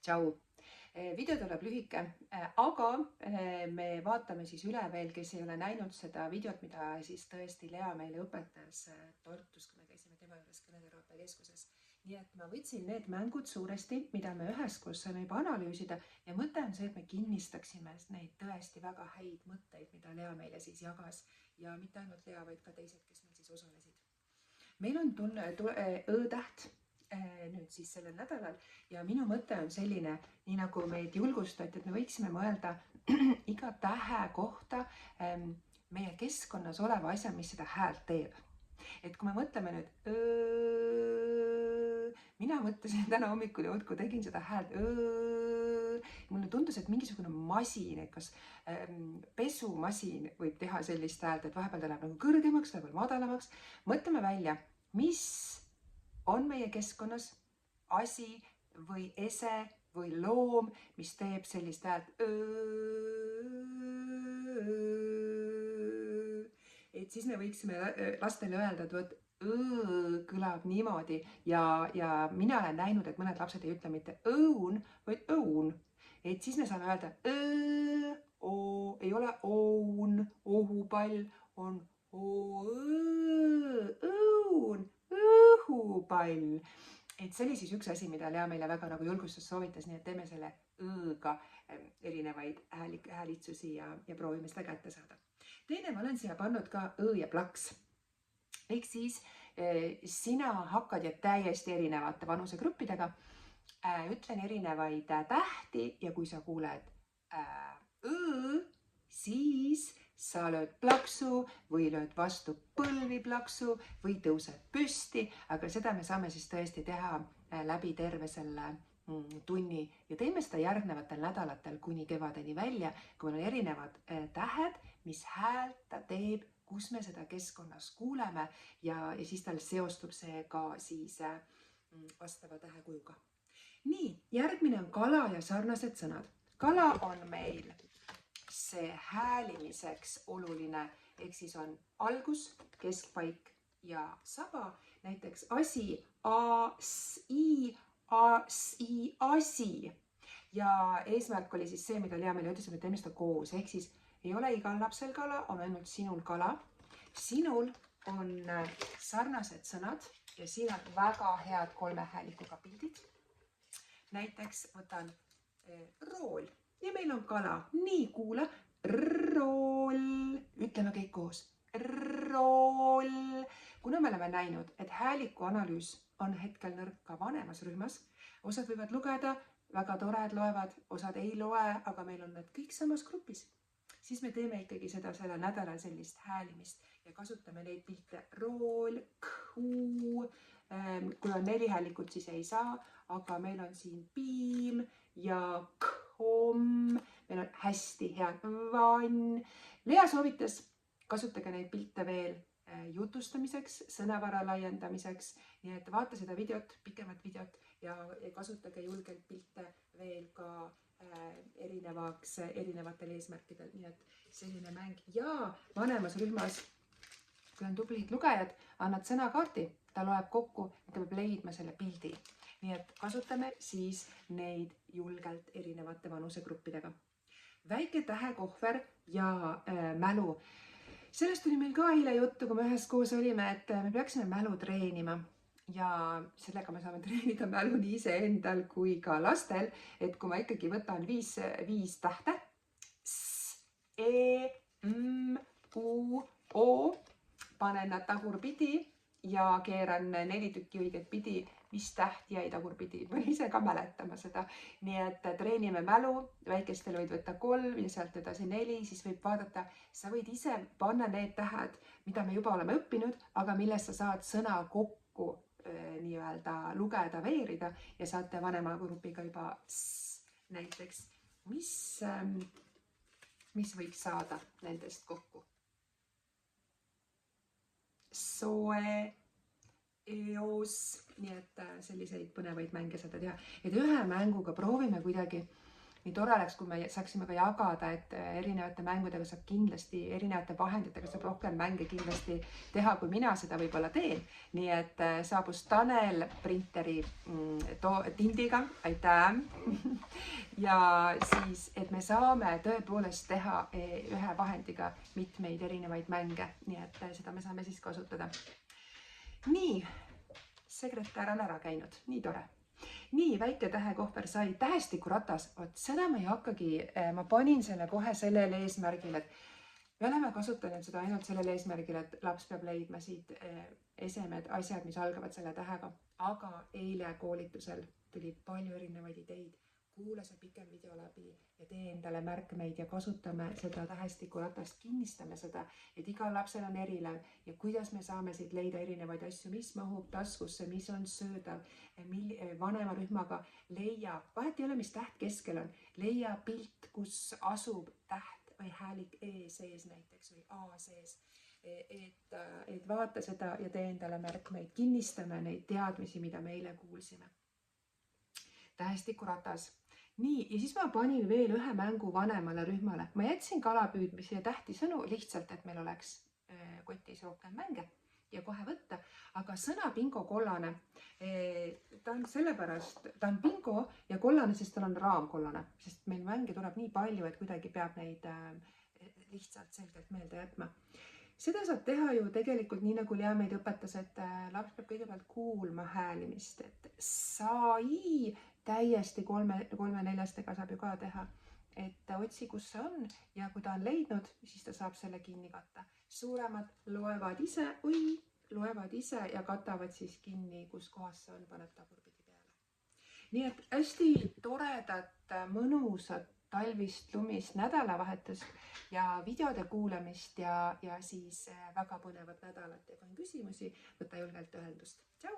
Tšau! Video tuleb lühike, aga me vaatame siis üle veel, kes ei ole näinud seda videot, mida siis tõesti Lea meile õpetas Tartus, kui me käisime tema juures kõneteraapia keskuses. Nii et ma võtsin need mängud suuresti, mida me üheskoos saime juba analüüsida ja mõte on see, et me kinnistaksime neid tõesti väga häid mõtteid, mida Lea meile siis jagas ja mitte ainult Lea, vaid ka teised, kes meil siis osalesid. Meil on Ö-täht nüüd siis sellel nädalal ja minu mõte on selline, nii nagu meid julgustati, et me võiksime mõelda iga tähe kohta meie keskkonnas oleva asja, mis seda häält teeb. Et kui me mõtleme nüüd mina mõtlesin täna hommikul ja kui tegin seda häält mulle tundus, et mingisugune masin, kas pesumasin võib teha sellist häält, et vahepeal ta läheb nagu kõrgemaks, vahepeal madalamaks. Mõtleme välja, mis on meie keskkonnas asi või ese või loom, mis teeb sellist häält. Et siis me võiksime lastele öelda, et võt kõlab niimoodi ja mina olen näinud, et mõned lapsed ei ütle mitte õun, vaid õun. Et siis me saame öelda ei ole oun, ohupall, on õun, õhupall. Et see oli siis üks asi, mida Lea meile väga nagu julgustus soovitas, nii et teeme selle õõga erinevaid häälitsusi ja proovime seda kätte saada. Teine, ma olen siia pannud ka õõ ja plaks. Ehk siis sina hakkad ja täiesti erinevate vanusegruppidega. Ütlen erinevaid tähti ja kui sa kuuled õõ, siis sa lööd plaksu või lööd vastu põlvi plaksu või tõused püsti, aga seda me saame siis tõesti teha läbi terve selle tunni ja teeme seda järgnevatel nädalatel kuni kevadeni välja, kui meil on erinevad tähed, mis häält ta teeb, kus me seda keskkonnas kuuleme ja siis tal seostub see ka siis vastava tähekujuga. Nii, järgmine on kala ja sarnased sõnad. Kala on meil see häälimiseks oluline, ehk siis on algus, keskpaik ja saba. Näiteks asi, asi. Ja eesmärk oli siis see, mida Lea meile ütles, et me teeme seda koos, ehk siis ei ole igal lapsel kala, on ainult sinul kala. Sinul on sarnased sõnad ja siin on väga head kolmehäälikuga pildid. Näiteks võtan rool ja meil on kala. Nii, kuula. Rool. Ütleme kõik koos. Rool. Kuna me oleme näinud, et hääliku analüüs on hetkel nõrk ka vanemas rühmas, osad võivad lugeda, väga tored loevad, osad ei loe, aga meil on need kõik samas grupis. Siis me teeme ikkagi seda sellel nädalal sellist häälimist ja kasutame neid pilte. Rool, kuu. Kui on 4 häälikut, siis ei saa, aga meil on siin piim ja kom, meil on hästi head vann. Lea soovitas, kasutage neid pilte veel jutustamiseks, sõnavara laiendamiseks, nii et vaata seda videot, pikemat videot ja kasutage julgelt pilte veel ka erinevatel eesmärkidel, nii et selline mäng. Ja vanemas rühmas, kui on tublid lugejad, annad sõnakaarti, ta loeb kokku, ta peab leidma selle pildi. Nii et kasutame siis neid julgelt erinevate vanusegruppidega. Väike tähekohver ja mälu. Sellest tuli meil ka eile juttu, kui me üheskoos olime, et me peaksime mälu treenima. Ja sellega me saame treenida mälu nii iseendal kui ka lastel, et kui ma ikkagi võtan 5 tähte, S, E, M, U, O, panen nad tagurpidi ja keeran 4 tükki õiget pidi, mis täht jäi tagurpidi. Ma ise ka mäletama seda. Nii et treenime mälu, väikestel võid võtta 3 ja sealt edasi 4, siis võib vaadata, sa võid ise panna need tähed, mida me juba oleme õppinud, aga millest sa saad sõna kokku nii-öelda lugeda, veerida ja saate vanema grupiga juba näiteks, mis võiks saada nendest kokku. Soe, eos, nii et selliseid põnevaid mänge saada teha. Et ühe mänguga proovime kuidagi nii tore oleks, kui me saaksime ka jagada, et erinevate mängudega saab kindlasti, erinevate vahenditega saab rohkem mänge kindlasti teha, kui mina seda võib-olla teen. Nii et saabus Tanel printeri tindiga, aitäh! Ja siis, et me saame tõepoolest teha ühe vahendiga mitmeid erinevaid mänge, nii et seda me saame siis kasutada. Nii, sekretär on ära käinud, nii tore. Nii, väike tähekohver sai tähestikuratas, seda ma ei hakkagi, ma panin selle kohe sellele eesmärgile, et me oleme kasutanud seda ainult sellele eesmärgile, et laps peab leidma siit esemed, asjad, mis algavad selle tähega, aga eile koolitusel tuli palju erinevaid ideid. Kuula see pikem video läbi ja tee endale märkmeid ja kasutame seda tähestikuratast, kinnistame seda, et igal lapsel on erinev ja kuidas me saame siit leida erinevaid asju, mis mahub taskusse, mis on söödav, vanema rühmaga leia, vahet ei ole, mis täht keskel on, leia pilt, kus asub täht või häälik E sees näiteks või A sees. Et vaata seda ja tee endale märkmeid, kinnistame neid teadmisi, mida me eile kuulsime. Tähestikuratas. Nii, ja siis ma panin veel ühe mängu vanemale rühmale. Ma jätsin kalapüüdmise ja tähtisõnu lihtsalt, et meil oleks kotis rohkem mänge ja kohe võtta. Aga sõna bingo kollane, ta on sellepärast, ta on bingo ja kollane, sest tal on raamkollane, sest meil mänge tuleb nii palju, et kuidagi peab neid lihtsalt selgelt meelde jätma. Seda saab teha ju tegelikult nii, nagu Lea meid õpetas, et laps peab kõigepealt kuulma häälimist, et sai täiesti kolme-neljastega saab ju ka teha, et otsi, kus see on ja kui ta on leidnud, siis ta saab selle kinni katta. Suuremad loevad ise ja katavad siis kinni, kus kohas see on, paneb tagurpidi peale. Nii et hästi toredat, mõnusat talvist, lumist nädalavahetust ja videode kuulamist ja siis väga põnevat nädalat ja kui on küsimusi, võta julgelt ühendust. Tšau!